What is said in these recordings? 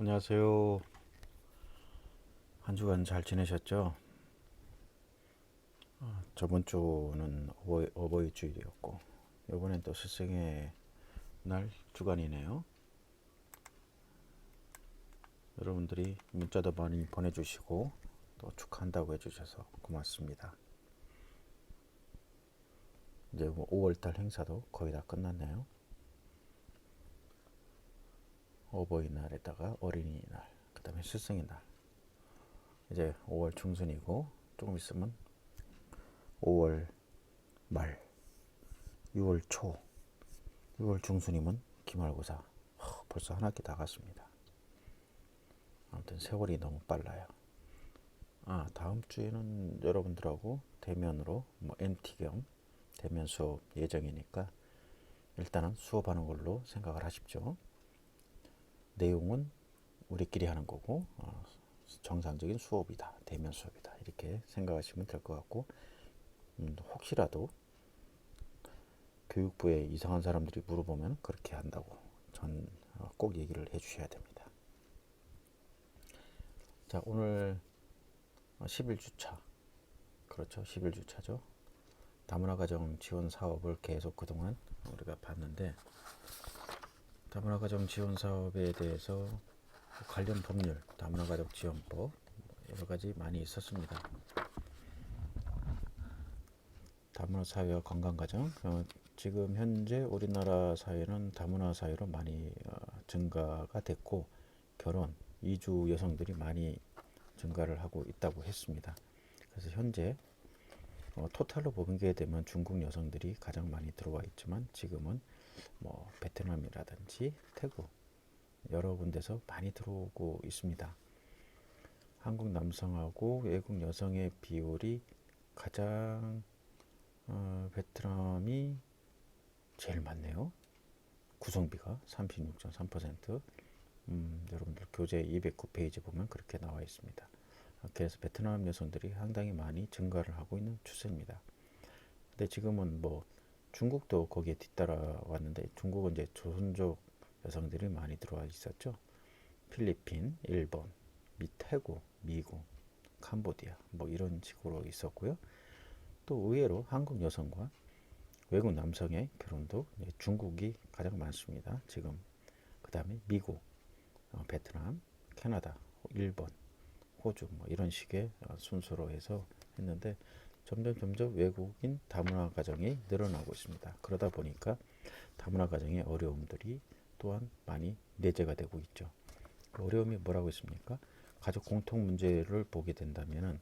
안녕하세요. 한 주간 잘 지내셨죠? 저번 주는 어버이 주일이었고, 이번엔 또 스승의 날 주간이네요. 여러분들이 문자도 많이 보내주시고, 또 축하한다고 해주셔서 고맙습니다. 이제 뭐 5월달 행사도 거의 다 끝났네요. 어버이날에다가 어린이날, 그 다음에 스승의 날. 이제 5월 중순이고, 조금 있으면 5월 말, 6월 초, 6월 중순이면 기말고사. 벌써 한 학기 다 갔습니다. 아무튼 세월이 너무 빨라요. 다음 주에는 여러분들하고 대면으로 뭐 MT 겸 대면 수업 예정이니까 일단은 수업하는 걸로 생각을 하십시오. 내용은 우리끼리 하는 거고 정상적인 수업이다, 대면 수업이다 이렇게 생각하시면 될 것 같고, 혹시라도 교육부에 이상한 사람들이 물어보면 그렇게 한다고 전 꼭 얘기를 해주셔야 됩니다. 자, 오늘 11주차, 그렇죠, 11주차죠. 다문화가정 지원 사업을 계속 그동안 우리가 봤는데, 다문화가정 지원 사업에 대해서 관련 법률, 다문화가정 지원법 여러 가지 많이 있었습니다. 다문화 사회와 건강가정, 지금 현재 우리나라 사회는 다문화 사회로 많이 증가가 됐고, 결혼, 이주 여성들이 많이 증가를 하고 있다고 했습니다. 그래서 현재 토탈로 보게 되면 중국 여성들이 가장 많이 들어와 있지만, 지금은 뭐 베트남이라든지 태국 여러 군데서 많이 들어오고 있습니다. 한국 남성하고 외국 여성의 비율이 가장 베트남이 제일 많네요. 구성비가 36.3%. 여러분들 교재 209페이지 보면 그렇게 나와 있습니다. 그래서 베트남 여성들이 상당히 많이 증가를 하고 있는 추세입니다. 근데 지금은 뭐 중국도 거기에 뒤따라 왔는데, 중국은 이제 조선족 여성들이 많이 들어와 있었죠. 필리핀, 일본, 태국, 미국, 캄보디아 뭐 이런 식으로 있었고요. 또 의외로 한국 여성과 외국 남성의 결혼도 중국이 가장 많습니다. 지금 그 다음에 미국, 베트남, 캐나다, 일본, 호주 뭐 이런 식의 순서로 해서 했는데, 점점 외국인 다문화 가정이 늘어나고 있습니다. 그러다 보니까 다문화 가정의 어려움들이 또한 많이 내재가 되고 있죠. 그 어려움이 뭐라고 있습니까? 가족 공통 문제를 보게 된다면은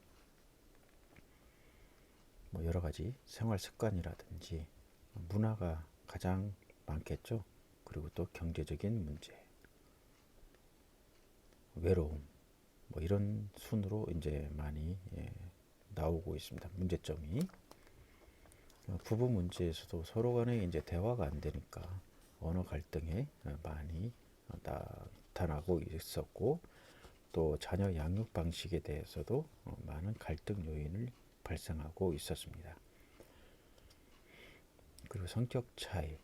뭐 여러 가지 생활 습관이라든지 문화가 가장 많겠죠. 그리고 또 경제적인 문제, 외로움, 뭐 이런 순으로 이제 많이 나오고 있습니다. 문제점이 부부 문제에서도 서로 간에 이제 대화가 안 되니까 언어 갈등에 많이 나타나고 있었고, 또 자녀 양육 방식에 대해서도 많은 갈등 요인을 발생하고 있었습니다. 그리고 성격 차이,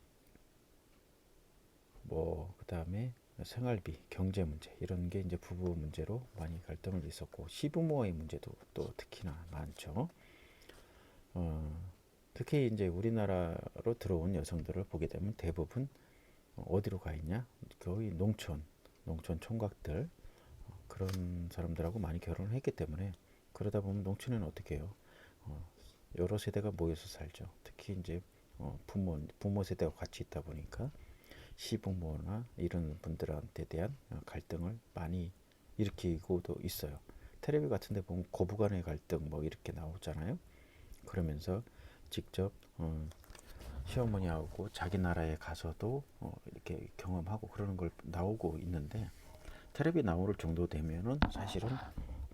뭐 그다음에 생활비, 경제 문제 이런 게 이제 부부 문제로 많이 갈등을 있었고, 시부모의 문제도 또 특히나 많죠. 특히 이제 우리나라로 들어온 여성들을 보게 되면 대부분 어디로 가 있냐? 거의 농촌 총각들, 그런 사람들하고 많이 결혼을 했기 때문에, 그러다 보면 농촌에는 어떻게 해요? 여러 세대가 모여서 살죠. 특히 이제 부모 세대가 같이 있다 보니까 시부모나 이런 분들한테 대한 갈등을 많이 일으키고도 있어요. 텔레비 같은 데 보면 고부간의 갈등 뭐 이렇게 나오잖아요. 그러면서 직접 시어머니하고 자기 나라에 가서도 이렇게 경험하고 그러는 걸 나오고 있는데, 텔레비 나올 정도 되면은 사실은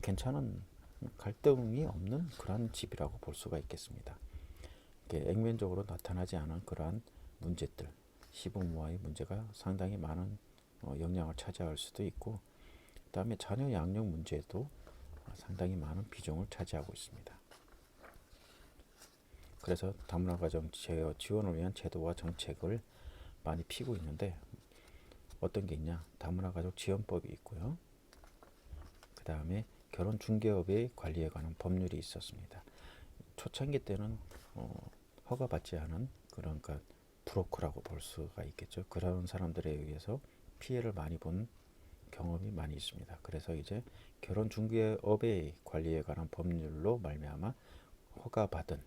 괜찮은 갈등이 없는 그런 집이라고 볼 수가 있겠습니다. 액면적으로 나타나지 않은 그러한 문제들, 시부모와의 문제가 상당히 많은 영향을 차지할 수도 있고, 그 다음에 자녀 양육 문제도 상당히 많은 비중을 차지하고 있습니다. 그래서 다문화 가정 지원을 위한 제도와 정책을 많이 피고 있는데, 어떤 게 있냐? 다문화 가족 지원법이 있고요. 그 다음에 결혼 중개업의 관리에 관한 법률이 있었습니다. 초창기 때는 허가받지 않은 그러니까 브로커라고 볼 수가 있겠죠. 그런 사람들에 의해서 피해를 많이 본 경험이 많이 있습니다. 그래서 이제 결혼 중개업의 관리에 관한 법률로 말미암아 허가받은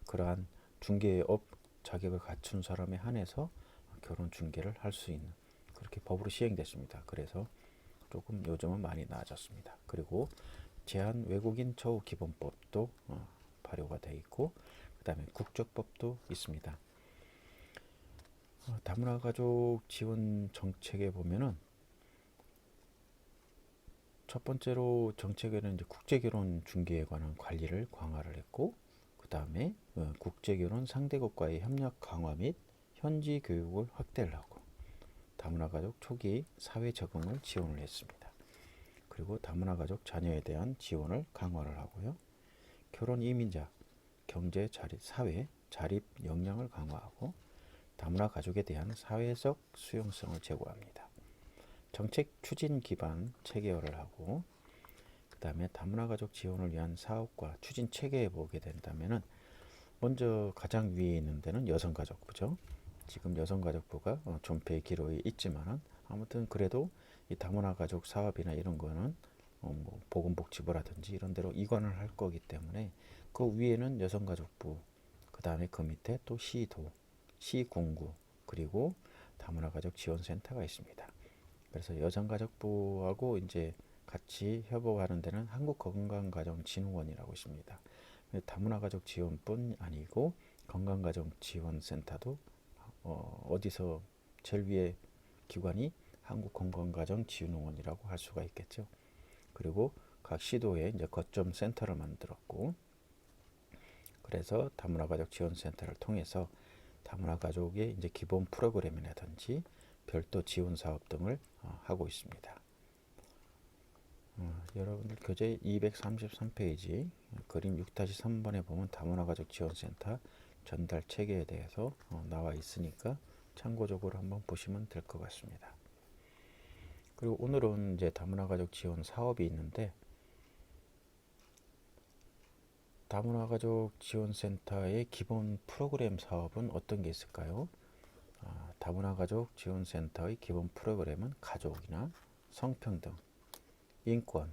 그러한 중개업 자격을 갖춘 사람에 한해서 결혼 중개를 할 수 있는 그렇게 법으로 시행됐습니다. 그래서 조금 요즘은 많이 나아졌습니다. 그리고 제한 외국인 처우 기본법도 발효가 되어 있고 그 다음에 국적법도 있습니다. 다문화 가족 지원 정책에 보면은 첫 번째로 정책에는 이제 국제결혼 중개에 관한 관리를 강화를 했고 그 다음에 국제결혼 상대국과의 협력 강화 및 현지 교육을 확대를 하고 다문화 가족 초기 사회 적응을 지원을 했습니다. 그리고 다문화 가족 자녀에 대한 지원을 강화를 하고요. 결혼 이민자 경제 자립 사회 자립 역량을 강화하고 다문화 가족에 대한 사회적 수용성을 제고합니다. 정책 추진 기반 체계화를 하고 그 다음에 다문화 가족 지원을 위한 사업과 추진 체계에 보게 된다면은 먼저 가장 위에 있는 데는 여성가족부죠. 지금 여성가족부가 존폐 기록이 있지만은 아무튼 그래도 이 다문화 가족 사업이나 이런 거는 뭐 보건복지부라든지 이런 데로 이관을 할 거기 때문에 그 위에는 여성가족부 그 다음에 그 밑에 또 시도, 시군구 그리고 다문화 가족 지원센터가 있습니다. 그래서 여성가족부하고 이제 같이 협업하는 데는 한국건강가정진흥원이라고 있습니다. 다문화 가족 지원뿐 아니고 건강가정지원센터도 어디서 제일 위에 기관이 한국건강가정진흥원이라고 할 수가 있겠죠. 그리고 각 시도에 이제 거점 센터를 만들었고 그래서 다문화 가족 지원센터를 통해서 다문화 가족의 이제 기본 프로그램이라든지 별도 지원 사업 등을 하고 있습니다. 여러분들 교재 233페이지 그림 6-3번에 보면 다문화 가족 지원센터 전달 체계에 대해서 나와 있으니까 참고적으로 한번 보시면 될 것 같습니다. 그리고 오늘은 이제 다문화 가족 지원 사업이 있는데 다문화 가족 지원센터의 기본 프로그램 사업은 어떤 게 있을까요? 다문화 가족 지원센터의 기본 프로그램은 가족이나 성평등, 인권,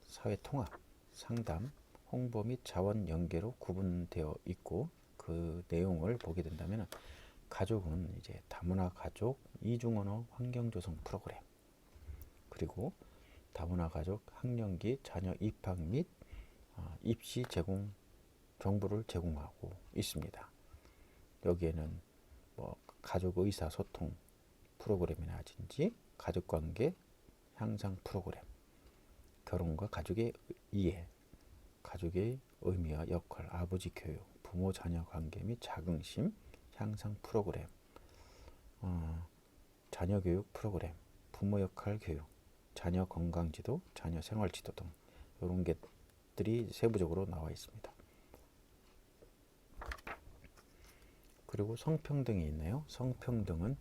사회통합, 상담, 홍보 및 자원 연계로 구분되어 있고 그 내용을 보게 된다면 가족은 이제 다문화 가족 이중언어 환경조성 프로그램 그리고 다문화 가족 학령기 자녀 입학 및 입시 제공 정보를 제공하고 있습니다. 여기에는 뭐 가족 의사소통 프로그램이라든지 가족관계 향상 프로그램, 결혼과 가족의 이해, 가족의 의미와 역할, 아버지 교육, 부모 자녀 관계 및 자긍심 향상 프로그램, 자녀 교육 프로그램, 부모 역할 교육, 자녀 건강 지도, 자녀 생활 지도 등 이런 것들이 세부적으로 나와 있습니다. 그리고 성평등이 있네요. 성평등은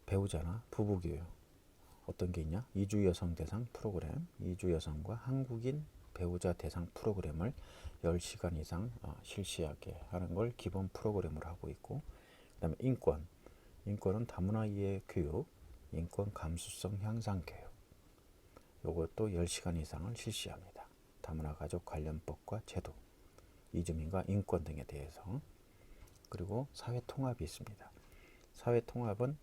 배우자나 부부 교육 어떤 게 있냐? 이주 여성 대상 프로그램, 이주 여성과 한국인 배우자 대상 프로그램을 10시간 이상 실시하게 하는 걸 기본 프로그램으로 하고 있고 그 다음에 인권은 다문화 이해 교육, 인권 감수성 향상 교육 요것도 10시간 이상을 실시합니다. 다문화 가족 관련법과 제도, 이주민과 인권 등에 대해서 그리고 사회통합이 있습니다. 사회통합은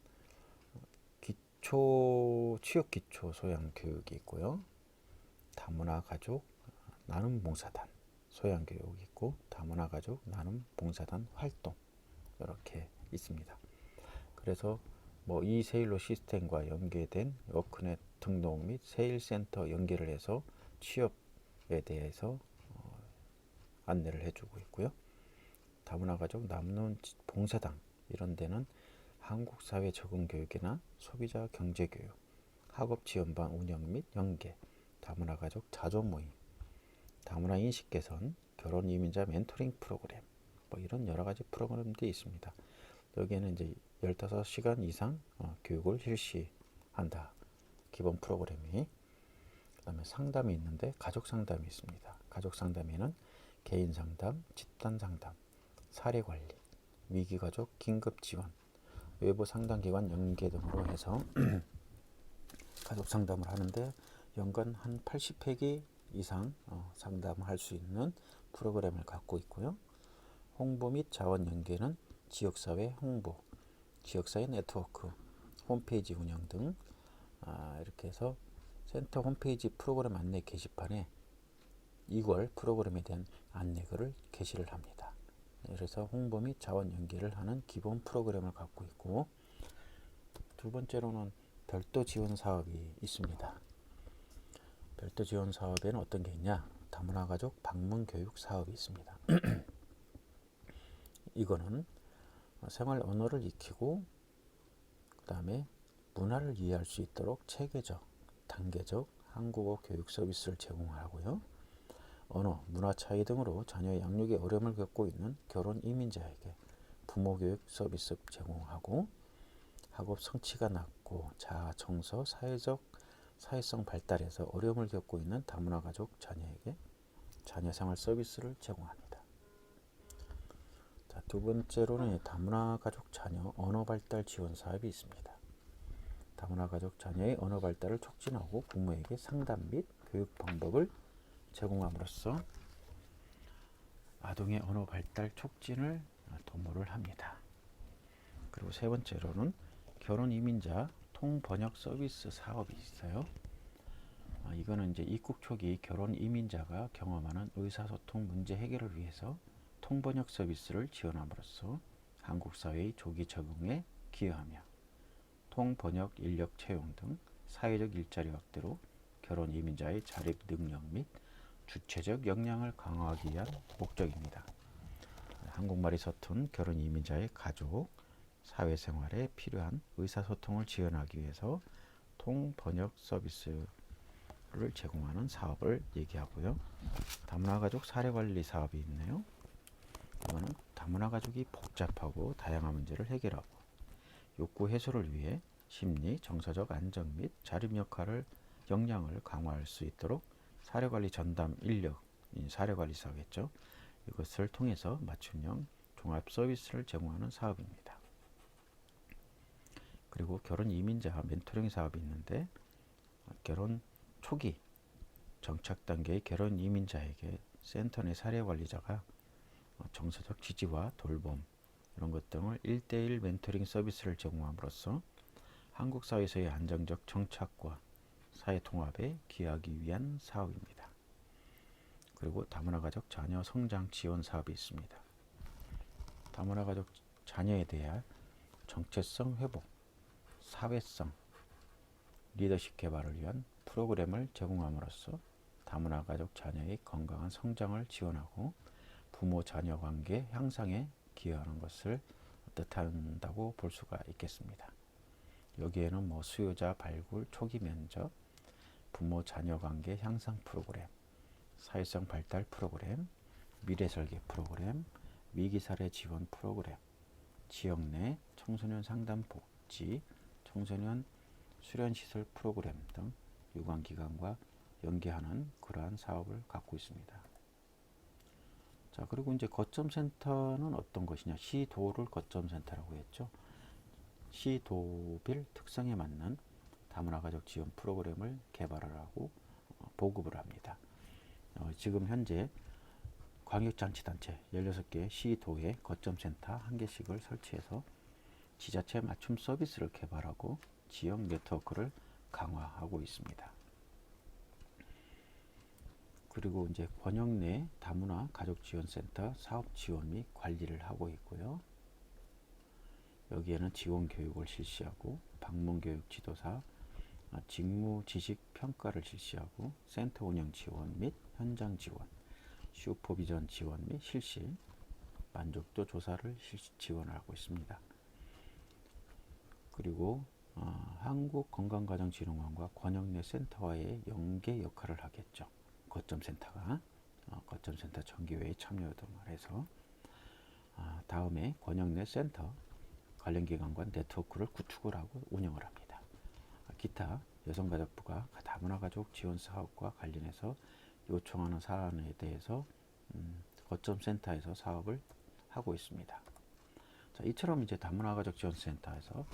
취업 기초 소양 교육이 있고요. 다문화 가족 나눔 봉사단 소양 교육이 있고 다문화 가족 나눔 봉사단 활동 이렇게 있습니다. 그래서 뭐 이 세일로 시스템과 연계된 워크넷 등록 및 세일센터 연계를 해서 취업에 대해서 안내를 해주고 있고요. 다문화 가족 남는 봉사당 이런 데는 한국 사회 적응 교육이나 소비자 경제 교육, 학업 지원반 운영 및 연계, 다문화 가족 자조 모임, 다문화 인식 개선, 결혼 이민자 멘토링 프로그램 뭐 이런 여러 가지 프로그램들이 있습니다. 여기에는 이제 15시간 이상 교육을 실시한다. 기본 프로그램이. 그 다음에 상담이 있는데 가족 상담이 있습니다. 가족 상담에는 개인 상담, 집단 상담, 사례 관리, 위기 가족 긴급 지원, 외부 상담기관 연계 등으로 해서 가족 상담을 하는데 연간 한 80회기 이상 상담할 수 있는 프로그램을 갖고 있고요. 홍보 및 자원 연계는 지역사회 홍보, 지역사회 네트워크, 홈페이지 운영 등 이렇게 해서 센터 홈페이지 프로그램 안내 게시판에 2월 프로그램에 대한 안내글을 게시를 합니다. 그래서 홍보 및 자원 연계를 하는 기본 프로그램을 갖고 있고, 두 번째로는 별도 지원 사업이 있습니다. 별도 지원 사업에는 어떤 게 있냐? 다문화 가족 방문 교육 사업이 있습니다. 이거는 생활 언어를 익히고 그 다음에 문화를 이해할 수 있도록 체계적, 단계적 한국어 교육 서비스를 제공하고요. 언어, 문화 차이 등으로 자녀의 양육에 어려움을 겪고 있는 결혼 이민자에게 부모 교육 서비스 제공하고, 학업 성취가 낮고 자아 정서, 사회성 발달에서 어려움을 겪고 있는 다문화 가족 자녀에게 자녀 생활 서비스를 제공합니다. 자, 두 번째로는 다문화 가족 자녀 언어 발달 지원 사업이 있습니다. 다문화 가족 자녀의 언어 발달을 촉진하고 부모에게 상담 및 교육 방법을 제공함으로써 아동의 언어 발달 촉진을 도모를 합니다. 그리고 세 번째로는 결혼 이민자 통번역 서비스 사업이 있어요. 이거는 이제 입국 초기 결혼 이민자가 경험하는 의사소통 문제 해결을 위해서 통번역 서비스를 지원함으로써 한국 사회의 조기 적응에 기여하며 통번역 인력 채용 등 사회적 일자리 확대로 결혼 이민자의 자립 능력 및 주체적 역량을 강화하기 위한 목적입니다. 한국말이 서툰 결혼 이민자의 가족, 사회생활에 필요한 의사소통을 지원하기 위해서 통번역 서비스를 제공하는 사업을 얘기하고요. 다문화 가족 사례 관리 사업이 있네요. 이거는 다문화 가족이 복잡하고 다양한 문제를 해결하고 욕구 해소를 위해 심리, 정서적 안정 및 자립 역량을 강화할 수 있도록 사례관리 전담 인력, 사례관리사겠죠. 이것을 통해서 맞춤형 종합 서비스를 제공하는 사업입니다. 그리고 결혼 이민자 멘토링 사업이 있는데, 결혼 초기 정착 단계의 결혼 이민자에게 센터 내 사례관리자가 정서적 지지와 돌봄 이런 것 등을 1대1 멘토링 서비스를 제공함으로써 한국 사회에서의 안정적 정착과 사회 통합에 기여하기 위한 사업입니다. 그리고 다문화 가족 자녀 성장 지원 사업이 있습니다. 다문화 가족 자녀에 대한 정체성 회복, 사회성, 리더십 개발을 위한 프로그램을 제공함으로써 다문화 가족 자녀의 건강한 성장을 지원하고 부모 자녀 관계 향상에 기여하는 것을 뜻한다고 볼 수가 있겠습니다. 여기에는 수요자 발굴 초기 면접, 부모 자녀 관계 향상 프로그램, 사회성 발달 프로그램, 미래 설계 프로그램, 위기 사례 지원 프로그램, 지역 내 청소년 상담 복지, 청소년 수련 시설 프로그램 등 유관기관과 연계하는 그러한 사업을 갖고 있습니다. 자, 그리고 이제 거점센터는 어떤 것이냐? 시도를 거점센터라고 했죠. 시도별 특성에 맞는 다문화 가족 지원 프로그램을 개발을 하고 보급을 합니다. 지금 현재 광역자치단체 16개 시도에 거점센터 1개씩을 설치해서 지자체 맞춤 서비스를 개발하고 지역 네트워크를 강화하고 있습니다. 그리고 이제 권역 내 다문화 가족지원센터 사업 지원 및 관리를 하고 있고요. 여기에는 지원 교육을 실시하고 방문 교육 지도사, 직무 지식 평가를 실시하고 센터 운영 지원 및 현장 지원, 슈퍼비전 지원 및 실시, 만족도 조사를 지원하고 있습니다. 그리고 한국건강가정진흥원과 권역 내 센터와의 연계 역할을 하겠죠. 거점센터가 정기회의 참여 등을 해서 다음에 권역 내 센터 관련 기관과 네트워크를 구축을 하고 운영을 합니다. 기타 여성가족부가 다문화가족 지원 사업과 관련해서 요청하는 사안에 대해서 거점 센터에서 사업을 하고 있습니다. 자, 이처럼 이제 다문화가족 지원센터에서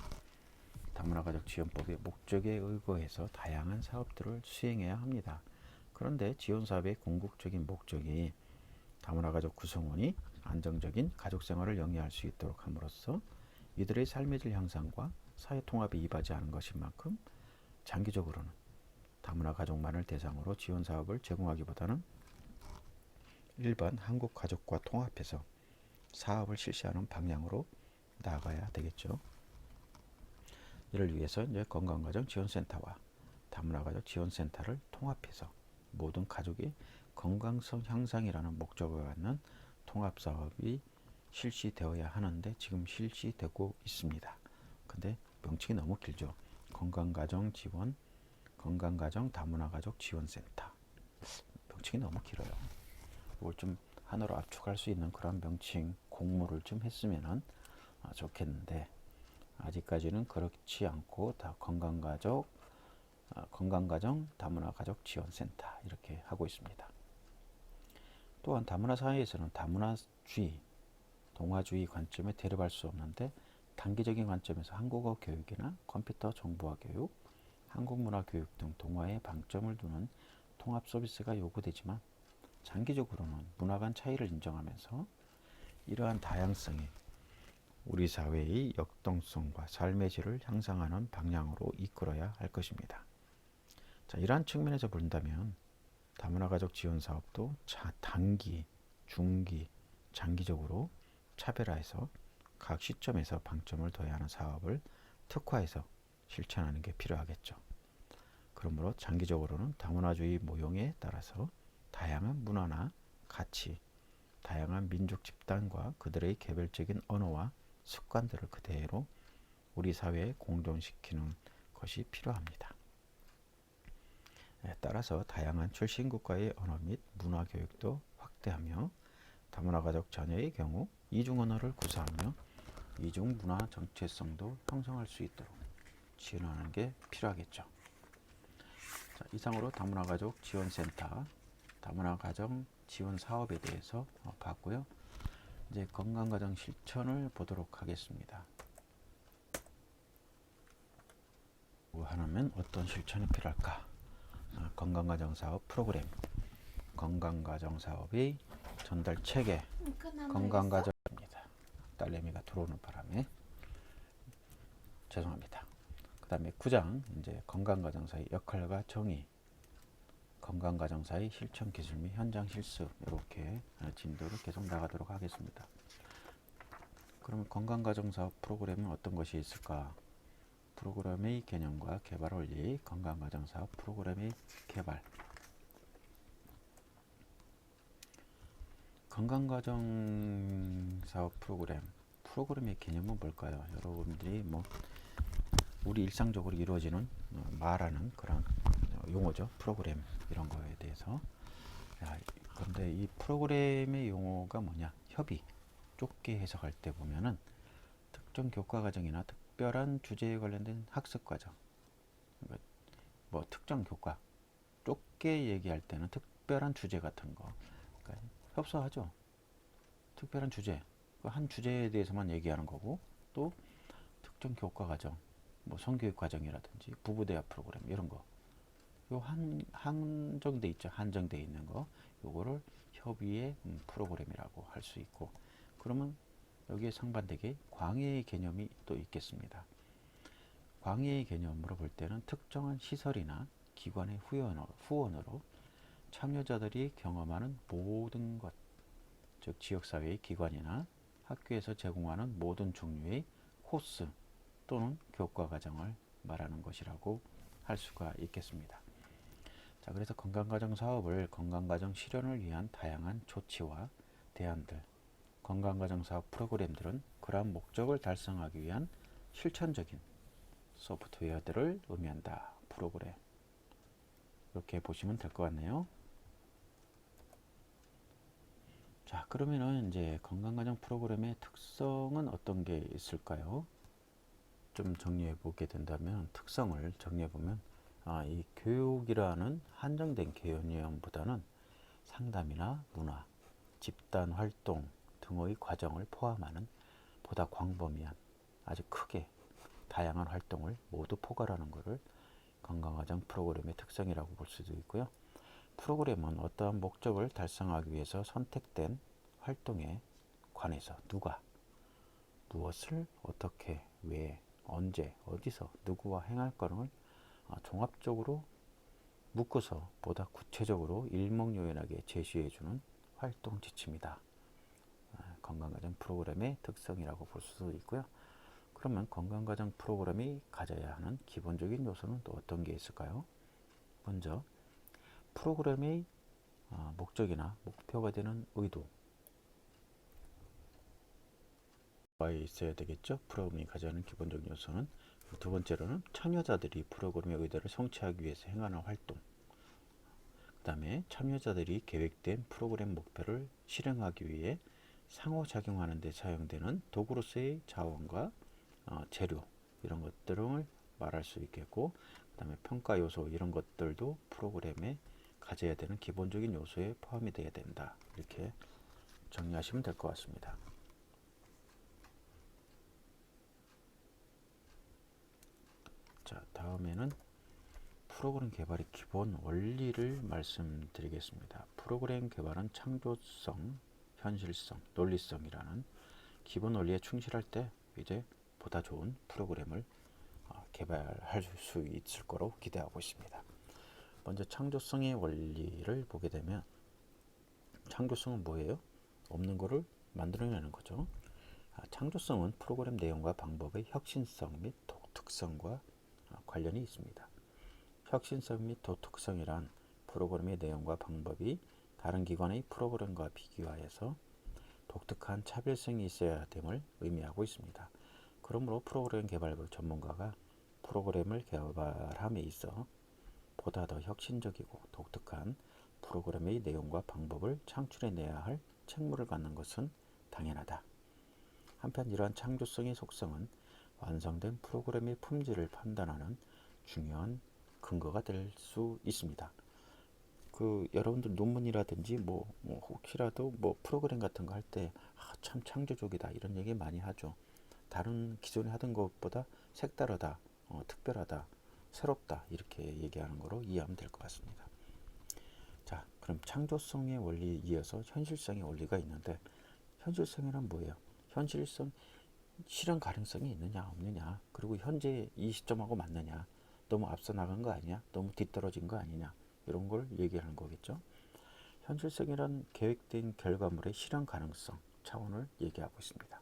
다문화가족 지원법의 목적에 의거해서 다양한 사업들을 수행해야 합니다. 그런데 지원사업의 궁극적인 목적이 다문화가족 구성원이 안정적인 가족생활을 영위할 수 있도록 함으로써 이들의 삶의 질 향상과 사회통합에 이바지 하는 것인 만큼 장기적으로는 다문화가족만을 대상으로 지원사업을 제공하기보다는 일반 한국가족과 통합해서 사업을 실시하는 방향으로 나아가야 되겠죠. 이를 위해서 이제 건강가정 지원센터와 다문화가족 지원센터를 통합해서 모든 가족의 건강성 향상이라는 목적을 갖는 통합사업이 실시되어야 하는데 지금 실시되고 있습니다. 근데 명칭이 너무 길죠. 건강가정 지원, 건강가정 다문화가족 지원센터. 명칭이 너무 길어요. 이걸 좀 하나로 압축할 수 있는 그런 명칭 공모를 좀 했으면 좋겠는데 아직까지는 그렇지 않고 다 건강가정 다문화가족 지원센터 이렇게 하고 있습니다. 또한 다문화 사회에서는 다문화주의, 동화주의 관점에 대립할 수 없는데 단기적인 관점에서 한국어 교육이나 컴퓨터 정보화 교육, 한국문화 교육 등 동화에 방점을 두는 통합 서비스가 요구되지만 장기적으로는 문화 간 차이를 인정하면서 이러한 다양성이 우리 사회의 역동성과 삶의 질을 향상하는 방향으로 이끌어야 할 것입니다. 자, 이러한 측면에서 본다면 다문화가족 지원 사업도 단기, 중기, 장기적으로 차별화해서 각 시점에서 방점을 둬야 하는 사업을 특화해서 실천하는 게 필요하겠죠. 그러므로 장기적으로는 다문화주의 모형에 따라서 다양한 문화나 가치, 다양한 민족 집단과 그들의 개별적인 언어와 습관들을 그대로 우리 사회에 공존시키는 것이 필요합니다. 따라서 다양한 출신 국가의 언어 및 문화 교육도 확대하며 다문화가족 자녀의 경우 이중 언어를 구사하며 이중 문화 정체성도 형성할 수 있도록 지원하는 게 필요하겠죠. 자, 이상으로 다문화가족 지원센터, 다문화가정 지원 사업에 대해서 봤고요. 이제 건강가정 실천을 보도록 하겠습니다. 하려면 어떤 실천이 필요할까? 건강가정 사업 프로그램, 건강가정 사업의 전달 체계, 건강가정입니다. 딸내미가 들어오는 바람에 죄송합니다. 그 다음에 9장 이제 건강가정사의 역할과 정의, 건강가정사의 실천 기술 및 현장 실습 이렇게 진도를 계속 나가도록 하겠습니다. 그러면 건강가정사업 프로그램은 어떤 것이 있을까? 프로그램의 개념과 개발 원리, 건강가정사업 프로그램의 개발. 건강가정사업 프로그램의 개념은 뭘까요? 여러분들이 우리 일상적으로 이루어지는 말하는 그런 용어죠. 프로그램 이런 거에 대해서. 그런데 이 프로그램의 용어가 뭐냐? 협의. 좁게 해석할 때 보면은 특정 교과 과정이나 특별한 주제에 관련된 학습 과정. 특정 교과. 좁게 얘기할 때는 특별한 주제 같은 거. 그러니까 협소하죠. 특별한 주제. 한 주제에 대해서만 얘기하는 거고 또 특정 교과 과정. 성교육 과정이라든지 부부대화 프로그램 이런 거. 요 한정돼 있죠. 한정돼 있는 거. 요거를 협의의 프로그램이라고 할 수 있고 그러면 여기에 상반되게 광해의 개념이 또 있겠습니다. 광해의 개념으로 볼 때는 특정한 시설이나 기관의 후원으로 참여자들이 경험하는 모든 것, 즉 지역사회의 기관이나 학교에서 제공하는 모든 종류의 코스 또는 교과 과정을 말하는 것이라고 할 수가 있겠습니다. 자, 그래서 건강가정 사업을 건강가정 실현을 위한 다양한 조치와 대안들, 건강가정 사업 프로그램들은 그러한 목적을 달성하기 위한 실천적인 소프트웨어들을 의미한다. 프로그램. 이렇게 보시면 될 것 같네요. 자, 그러면은 이제 건강가정 프로그램의 특성은 어떤 게 있을까요? 좀 정리해 보게 된다면, 특성을 정리해 보면, 이 교육이라는 한정된 개념보다는 상담이나 문화, 집단 활동 등의 과정을 포함하는 보다 광범위한, 아주 크게 다양한 활동을 모두 포괄하는 것을 건강과정 프로그램의 특성이라고 볼 수도 있고요. 프로그램은 어떠한 목적을 달성하기 위해서 선택된 활동에 관해서 누가, 무엇을, 어떻게, 왜, 언제, 어디서, 누구와 행할 거를 종합적으로 묶어서 보다 구체적으로 일목요연하게 제시해주는 활동 지침이다. 건강과정 프로그램의 특성이라고 볼 수도 있고요. 그러면 건강과정 프로그램이 가져야 하는 기본적인 요소는 또 어떤 게 있을까요? 먼저 프로그램의 목적이나 목표가 되는 의도가 있어야 되겠죠. 프로그램이 가져야 하는 기본적인 요소는. 두 번째로는 참여자들이 프로그램의 의도를 성취하기 위해서 행하는 활동, 그 다음에 참여자들이 계획된 프로그램 목표를 실행하기 위해 상호작용하는 데 사용되는 도구로서의 자원과 재료, 이런 것들을 말할 수 있겠고, 그 다음에 평가 요소, 이런 것들도 프로그램에 가져야 되는 기본적인 요소에 포함이 되어야 된다. 이렇게 정리하시면 될 것 같습니다. 자, 다음에는 프로그램 개발의 기본 원리를 말씀드리겠습니다. 프로그램 개발은 창조성, 현실성, 논리성이라는 기본 원리에 충실할 때 이제 보다 좋은 프로그램을 개발할 수 있을 거로 기대하고 있습니다. 먼저 창조성의 원리를 보게 되면, 창조성은 뭐예요? 없는 거를 만들어내는 거죠. 창조성은 프로그램 내용과 방법의 혁신성 및 독특성과 관련이 있습니다. 혁신성 및 독특성이란 프로그램의 내용과 방법이 다른 기관의 프로그램과 비교하여서 독특한 차별성이 있어야 됨을 의미하고 있습니다. 그러므로 프로그램 개발부 전문가가 프로그램을 개발함에 있어 보다 더 혁신적이고 독특한 프로그램의 내용과 방법을 창출해내야 할 책무를 갖는 것은 당연하다. 한편 이러한 창조성의 속성은 완성된 프로그램의 품질을 판단하는 중요한 근거가 될 수 있습니다. 여러분들 논문이라든지 혹시라도 프로그램 같은 거 할 때 참 창조적이다 이런 얘기 많이 하죠. 다른 기존에 하던 것보다 색다르다, 특별하다, 새롭다 이렇게 얘기하는 거로 이해하면 될 것 같습니다. 자, 그럼 창조성의 원리에 이어서 현실성의 원리가 있는데, 현실성이란 뭐예요? 현실성, 실현 가능성이 있느냐 없느냐, 그리고 현재 이 시점하고 맞느냐, 너무 앞서 나간 거 아니냐, 너무 뒤떨어진 거 아니냐, 이런 걸 얘기하는 거겠죠. 현실성이란 계획된 결과물의 실현 가능성 차원을 얘기하고 있습니다.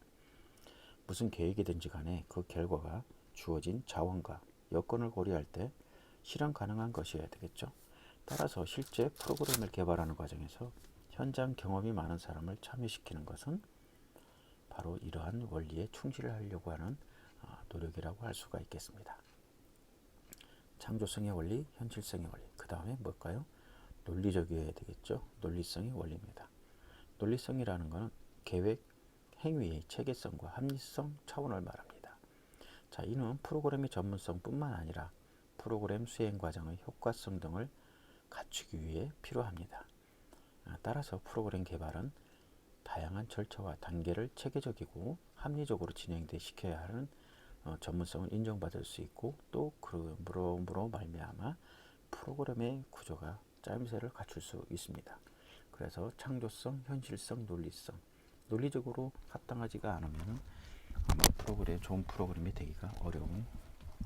무슨 계획이든지 간에 그 결과가 주어진 자원과 여건을 고려할 때 실현 가능한 것이어야 되겠죠. 따라서 실제 프로그램을 개발하는 과정에서 현장 경험이 많은 사람을 참여시키는 것은 바로 이러한 원리에 충실하려고 하는 노력이라고 할 수가 있겠습니다. 창조성의 원리, 현실성의 원리, 그 다음에 뭘까요? 논리적이어야 되겠죠. 논리성의 원리입니다. 논리성이라는 것은 계획, 행위의 체계성과 합리성 차원을 말합니다. 자, 이는 프로그램의 전문성뿐만 아니라 프로그램 수행 과정의 효과성 등을 갖추기 위해 필요합니다. 따라서 프로그램 개발은 다양한 절차와 단계를 체계적이고 합리적으로 진행돼 시켜야 하는 전문성을 인정받을 수 있고, 또 그러므로 말미암아 프로그램의 구조가 짜임새를 갖출 수 있습니다. 그래서 창조성, 현실성, 논리성, 논리적으로 합당하지가 않으면 아마 좋은 프로그램이 되기가 어려운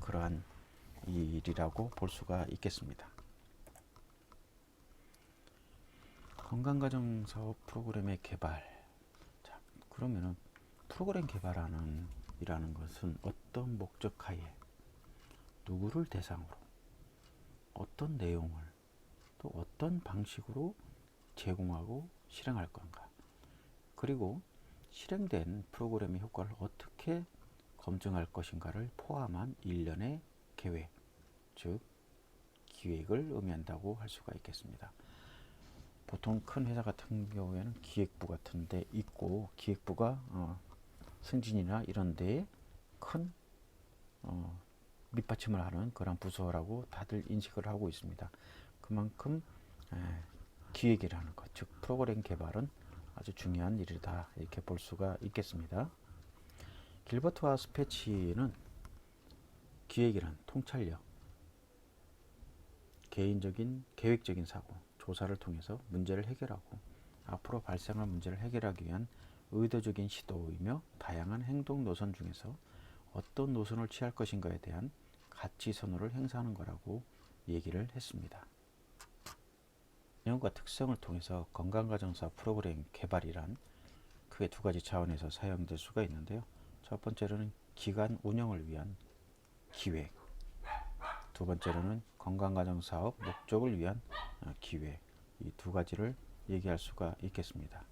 그러한 일이라고 볼 수가 있겠습니다. 건강가정 사업 프로그램의 개발. 자, 그러면은 프로그램 개발하는 이라는 것은 어떤 목적하에 누구를 대상으로 어떤 내용을 또 어떤 방식으로 제공하고 실행할 건가, 그리고 실행된 프로그램의 효과를 어떻게 검증할 것인가를 포함한 일련의 계획, 즉 기획을 의미한다고 할 수가 있겠습니다. 보통 큰 회사 같은 경우에는 기획부 같은 데 있고, 기획부가 승진이나 이런 데에 큰 밑받침을 하는 그런 부서라고 다들 인식을 하고 있습니다. 그만큼 기획이라는 것, 즉 프로그램 개발은 아주 중요한 일이다 이렇게 볼 수가 있겠습니다. 길버트와 스패치는 기획이란 통찰력, 개인적인 계획적인 사고, 조사를 통해서 문제를 해결하고 앞으로 발생할 문제를 해결하기 위한 의도적인 시도이며 다양한 행동 노선 중에서 어떤 노선을 취할 것인가에 대한 가치 선호를 행사하는 거라고 얘기를 했습니다. 내용과 특성을 통해서 건강가정사 프로그램 개발이란 크게 두 가지 차원에서 사용될 수가 있는데요. 첫 번째로는 기관 운영을 위한 기획, 두 번째로는 건강가정사업 목적을 위한 기획, 이 두 가지를 얘기할 수가 있겠습니다.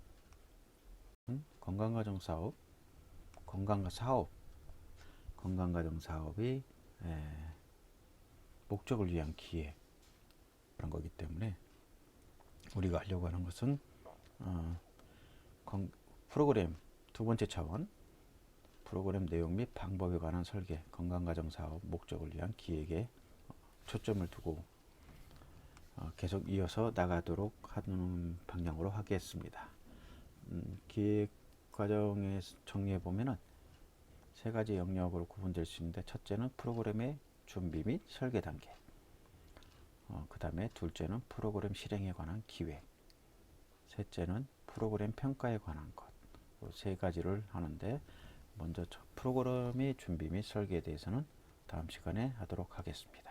건강가정사업, 건강가정사업이 목적을 위한 기획 그런 거기 때문에 우리가 하려고 하는 것은 프로그램 두 번째 차원 프로그램 내용 및 방법에 관한 설계, 건강가정사업 목적을 위한 기획에 초점을 두고 계속 이어서 나가도록 하는 방향으로 하겠습니다. 기획 과정에 정리해 보면은 세 가지 영역으로 구분될 수 있는데, 첫째는 프로그램의 준비 및 설계 단계, 그 다음에 둘째는 프로그램 실행에 관한 기획, 셋째는 프로그램 평가에 관한 것, 세 가지를 하는데, 먼저 프로그램의 준비 및 설계에 대해서는 다음 시간에 하도록 하겠습니다.